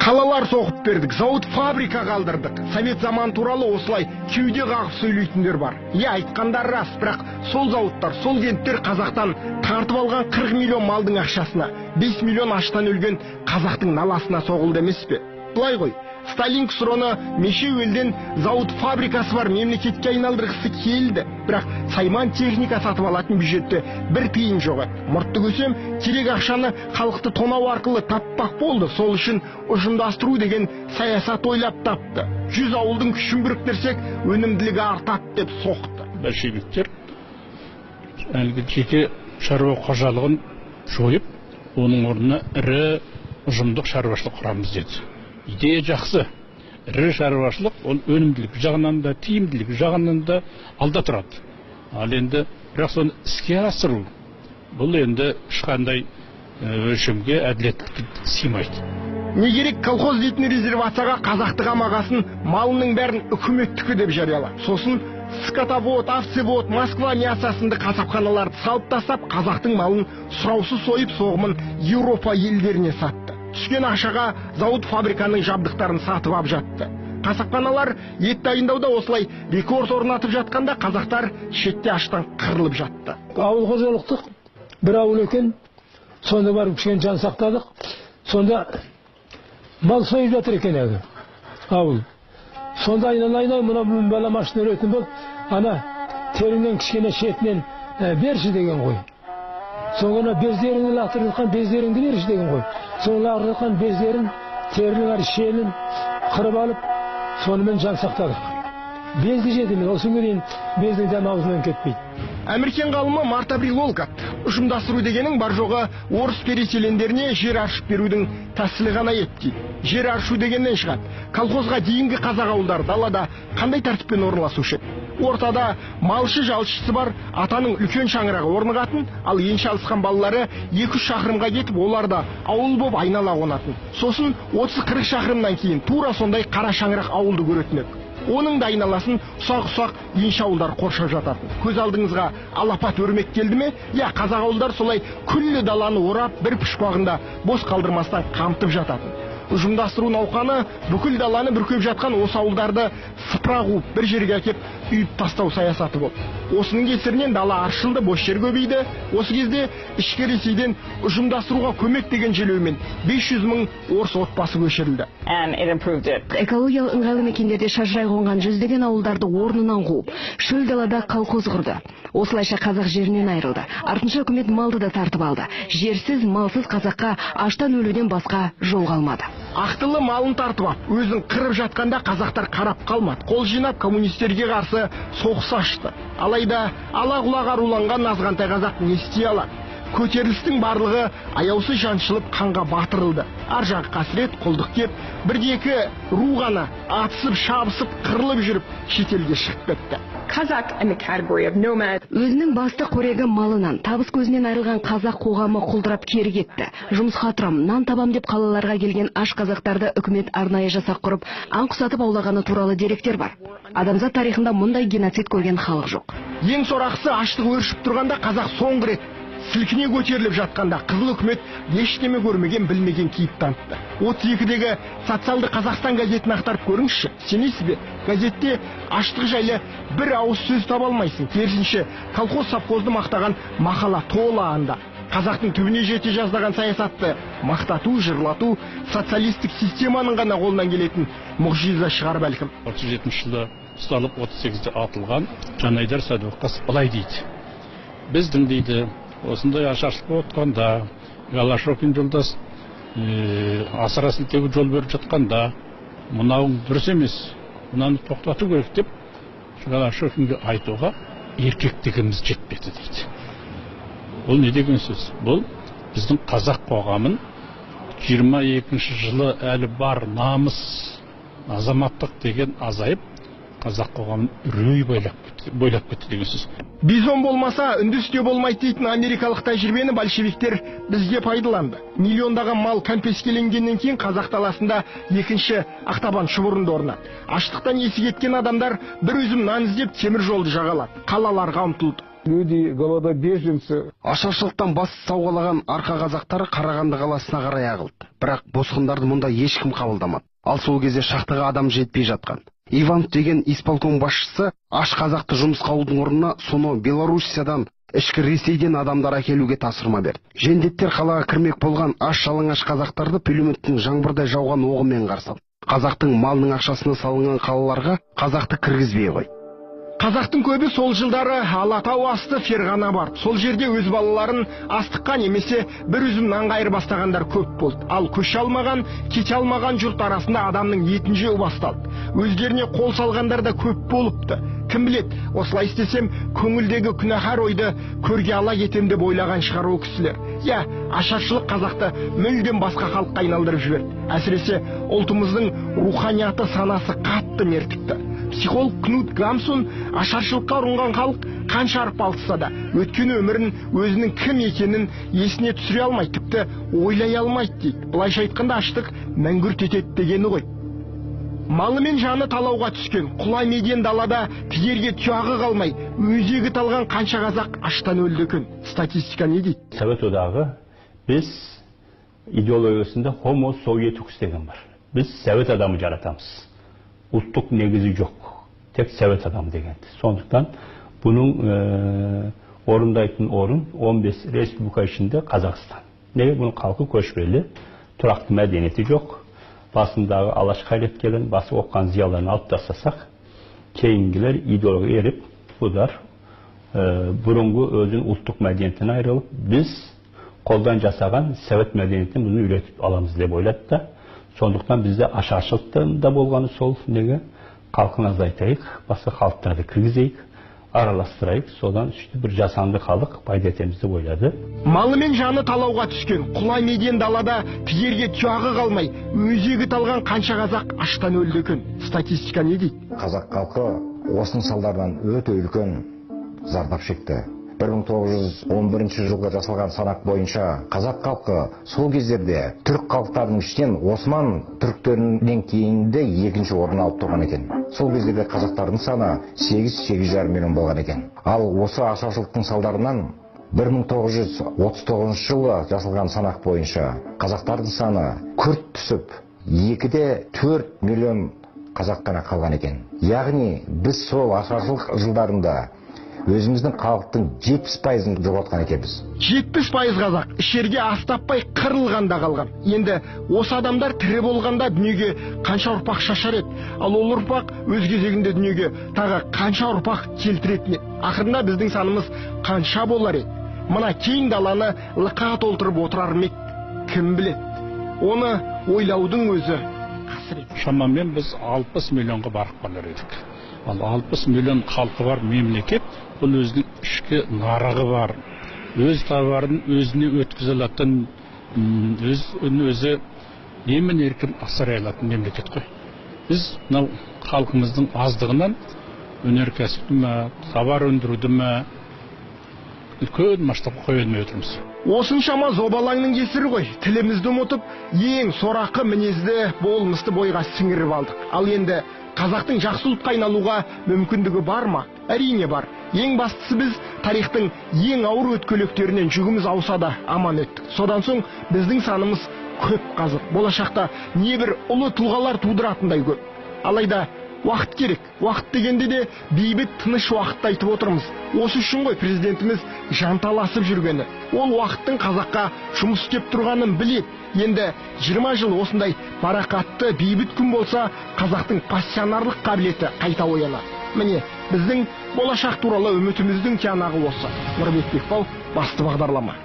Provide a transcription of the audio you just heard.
Қалалар соғып бердік, зауыт фабрика қалдырдық. Совет заман туралы осылай кеуде қағып сөйлейтіндер бар. Айтқандар рас, бірақ сол зауыттар, сол кенттер қазақтан тартып алған 40 миллион малдың ақшасына, 5 миллион аштан өлген қазақтың наласына соғылды емес пе? Былай ғой, Сталин ксроны мешеу елден зауыт фабрикасы бар мемлекетке айналдырғысы келді. Бірақ сайман техника сатып алатын бюджетте бір тиын жоқ еді. Мұртты көсем, керек ақшаны халықты тонау арқылы таппақ болды. Сол үшін ұжымдастыру деген саясат ойлап тапты. 100 ауылдың күшін біріктірсек, өнімділігі артады деп соқты. Большевиктер әлгі жеке шаруа қожалығын жойып, оның орнына ірі ұжымдық шаруашылық құрамыз деді. Идея жақсы. Ірі шаруашылық ол өнімділік жағынан да, тиімділік жағынан да алда тұрады. Ал енді бірақ соны іске асыру бұл енді ешқандай өлшемге әділеттілікке сыймайды. Не керек колхоз дейтін резервацияға қазақты қамағасын малының бәрін үкіметтікі деп жариялады. Сосын скотовод, овцевод, Москва мясасынды қасапханаларды салып тастап, қазақтың малын сұраусыз сойып соғымын Еуропа елдеріне сатты. Түскен ақшаға зауыт фабриканың жабдықтарын сатып ап жатты. Қасапханалар ет дайындауда осылай рекорд орнатып жатқанда қазақтар шетте аштан қырылып жатты. Ауыл қожалықтық бір ауыл екен, сонда барып кішкене жан сақтадық. Сонда мал сойып жатыр екен әгі ауыл. Сонда айналайын, мына бала машина өретін бол, ана теріңнен кішкене шетінен берші деген ғой. Соңына бездеріңді лақтырылған бездеріңді берші деген ғой. Соңына лақтырылған бездерін, терінің шелін қырып алып, сонымен жан сақтадық. Безді жедім, осы күнен бездің дәм аузынан кетпейді. Американ ғалымы Марта Брилолкат ұжымдастыру дегенің бар жоғы орыс переселендеріне жер аршып берудің тәсілі ғана еді. Жер аршу дегеннен шығады. Колхозға дейінгі қазақ ауылдары далада қандай тәртіппен орналасушы еді? Ортада малшы жалшысы бар атаның үлкен шаңырағы орнығатын, ал енші алысқан балалары 2-3 шақырымға кетіп, олар да ауыл боп айнала қонатын. Сосын 30-40 шақырымнан кейін тура сондай қара шаңырақ ауылды көретін еді. Оның да айналасын ұсақ-ұсақ енші ауылдар қоршап жататын. Көз алдыңызға алапат өрмек келді ме? Қазақ ауылдар солай күллі даланы орап, бір пұшпағында бос қалдырмастан қамтып жататын. Ұжымдастыру науқаны бүкіл даланы бүркеп жатқан осы ауылдарды сыпыра қуып бір жерге әкеп үйіп тастау саясаты болды. Осының кесірінен дала аршылды, бос жер көбейді. Осы кезде ішкі Ресейден ұжымдастыруға көмек деген желеумен 500 мың орыс отбасы көшірілді. Экологиялық ыңғайлы мекендерде шашырай қонған жүздеген ауылдарды орнынан қуып, шөл далада колхоз құрды. Осылайша қазақ жерінен айырылды. Артынша үкімет малды да тартып алды. Жерсіз, малсыз қазаққа аштан өлуден басқа жол қалмады. Ақтылы малын тартып ап, өзін қырып жатқанда қазақтар қарап қалмады. Қол жинап коммунистерге қарсы соғыс ашты. Алайда ала құлақ аруланған азғантай қазақ не істей алады? Көтерілістің барлығы аяусыз жаншылып қанға батырылды. Ар жағы қасірет, құлдық кеп, бірде-екі ру ғана атысып, шабысып, қырылып жүріп шетелге шығып кетті. Өзінің басты қорегі малынан, табыс көзінен айырылған қазақ қоғамы құлдырап кері кетті. Жұмысқа тұрам, нан табам деп қалаларға келген аш қазақтарды үкімет арнайы жасақ құрып, аң құсатып аулағаны туралы деректер бар. Адамзат тарихында мұндай геноцид көрген халық жоқ. Ең сорақысы, аштық өршіп тұрғанда қазақ соңғы рет сілкіне көтеріліп жатқанда қызыл үкімет ештеме көрмеген, білмеген кейіп танытты. 32-дегі социалды Қазақстан газетін ақтарып көріңізші. Сенесіз бе? Газетте аштық жайлы бір ауыз сөз таба алмайсың. Керісінше, колхоз совхозды мақтаған мақала толы анда. Қазақтың түбіне жете жаздаған саясатты мақтату, жырлату, социалистік системаның ғана қолынан келетін мұғжиза шығар бәлкім. 37 жылы ұсталып 38-де атылған Жанайдар Сәдуақас былай дейді. Біздің дейді, осындай ашаршылық отқанда, Голошокин жолдас асыра сілтеуге жол беріп жатқанда, мынауың дұрыс емес, мынаны тоқтату керек деп Голошокинге айтуға еркектігіміз жетпеді дейді. Бұл не деген сөз? Бұл біздің қазақ қоғамын 22 жылы әлі бар намыс, азаматтық деген азайып, қазақ қоғамын үрей бойлап кетті деген сөз. Бизон болмаса үндісте болмайды дейтін америкалық тәжірибені большевиктер бізге пайдаланды. Миллиондаған мал кәмпескеленгеннен кейін қазақ даласында екінші ақтабан шұбырынды орнады. Аштықтан есі кеткен адамдар бір үзім нан іздеп темір жолды жағалады, қалаларға ұмтылды. люди, голода, беженцы. Ашаршылықтан бас сауғалаған арқа қазақтары Қарағанды қаласына қарай ағылды. Бірақ босқындарды мұнда ешкім қабылдамады. Ал сол кезде шақтығы адам жетпей жатқан. Иванов деген исполком басшысы аш қазақты жұмысқа алудың орнына соны Белоруссиядан, ішкі Ресейден адамдар әкелуге тапсырма берді. Жендеттер қалаға кірмек болған аш жалаңаш қазақтарды пулеметтің жаңбырдай жауған оғымен қарсы алды. Қазақтың малының ақшасына салынған қалаларға қазақты кіргізбей қойды. Қазақтың көбі сол жылдары Алатау асты Ферғана барып, сол жерде өз балаларын астыққа немесе бір үзім нанға айырбастағандар көп болды. Ал көше алмаған, кете алмаған жұрт арасында адамның етін жеу басталды. Өздеріне қол салғандар да көп болыпты. Кім білет, осылай істесем, көңілдегі күнәһар ойды көрге ала кетем деп ойлаған шығар ол кісілер. Я, ашаршылық қазақты мүлдем басқа халыққа айналдырып жіберді. Әсіресе ұлтымыздың руханияты санасы қатты мертікті. Психолог Кнут Гамсун ашаршылыққа ұрынған халық қанша арпалысса да өткен өмірін өзінің кім екенін есіне түсіре алмайды, тіпті ойлай алмайды дейді. Былайша айтқанда аштық мәңгүрт етеді дегені ғой. Малы мен жаны талауға түскен құлай меден далада тиерге тұяғы қалмай өзегі талған қанша қазақ аштан өлді екен. Статистика не дейді? Совет одағы біз идеологиясында homo sovietikus деген бар. Біз совет адамы жаратамыз. Ұлттық негізі жоқ. Тек совет адамы дегенді. Сондықтан бұның орындайтын орын 15 республика ішінде Қазақстан. Неге? Бұның халқы көшпелі, тұрақты мәдениеті жоқ. Басындағы алаш қайраткерлерін, басы оққан зияларын алып тастасақ, кейінгілер идеология еріп, бұдар бұрынғы өзінің ұлттық мәдениеттен айырылып, біз қолдан жасаған совет мәдениетін бұны үйретіп аламыз деп ойлады да. Сондықтан бізде ашаршылықтың да болғаны сол. Неге? Халқын азайтайық, басқа халықтарды кіргізейік, араластырайық, содан бір жасанды халық пайда етеміз деп ойлады. Малы мен жаны талауға түскен құлай меден далада тиерге тұяғы қалмай өзегі талған қанша қазақ аштан өлді екен. Статистика не дейді? Қазақ халқы осының салдарынан өте үлкен зардап шекті. 1911 жылғы жасалған санақ бойынша қазақ халқы сол кездерде түрік халықтарының ішінен Осман түріктерінен кейінді екінші орын алып тұрған екен. Сол кездерде қазақтардың саны 8-8,5 миллион болған екен. Ал осы ашаршылықтың салдарынан 1939 жылы жасалған санақ бойынша қазақтардың саны күрт түсіп 2-4 миллион қазақ қана қалған екен. Яғни біз сол ашаршылық жылдарында өзіміздің халықтың 70%-ын жоғалтқан екенбіз. 70% қазақ ішерге ас таппай қырылғанда қалған. Енді осы адамдар тірі болғанда дүниеге қанша ұрпақ шашар еді, ал ол ұрпақ өз кезегінде дүниеге тағы қанша ұрпақ келтіретін еді. Ақырында біздің санымыз қанша болар еді? Мына кең даланы лықа толтырып отырар ма еді? Кім біледі? Оны ойлаудың өзі қасірет. Шамамен біз 60 миллионға барып қалар едік. Ал 60 миллион халқы бар мемлекет, бұл өзінің ішкі нарығы бар. Өз товарын өзіне өткізе алатын, өзі емін еркін асырай алатын мемлекет қой. Біз халқымыздың аздығынан өнеркәсіпті ме, товар өндіруді ме, үлкен масштабқа қоя алмай отырмыз. Осыншама зобалаңның кесірі ғой. Тілімізді ұмытып, ең сорақы мінезді болмысты бойға сіңіріп алдық. Ал енді қазақтың жақсы ұлтқа айналуға мүмкіндігі бар ма? Әрине бар. Ең бастысы біз тарихтың ең ауыр өткелектерінен жүгіміз ауса да аман өттік. Содан соң біздің санымыз көп қазір. Болашақта небір ұлы тұлғалар тудыратындай көп. Алайда уақыт керек. Уақыт дегенде де бейбіт тыныш уақытты айтып отырмыз. Осы үшін ғой президентіміз жанталасып жүргені. Ол уақыттың қазаққа жұмыс істеп тұрғанын білет. Енді 20 жыл осындай барақатты бейбіт күн болса, қазақтың пассионарлық қабілеті қайта оянады. Міне, біздің болашақ туралы үмітіміздің тиянағы осы. Нұрбек Бекбау, басты бағдарлама.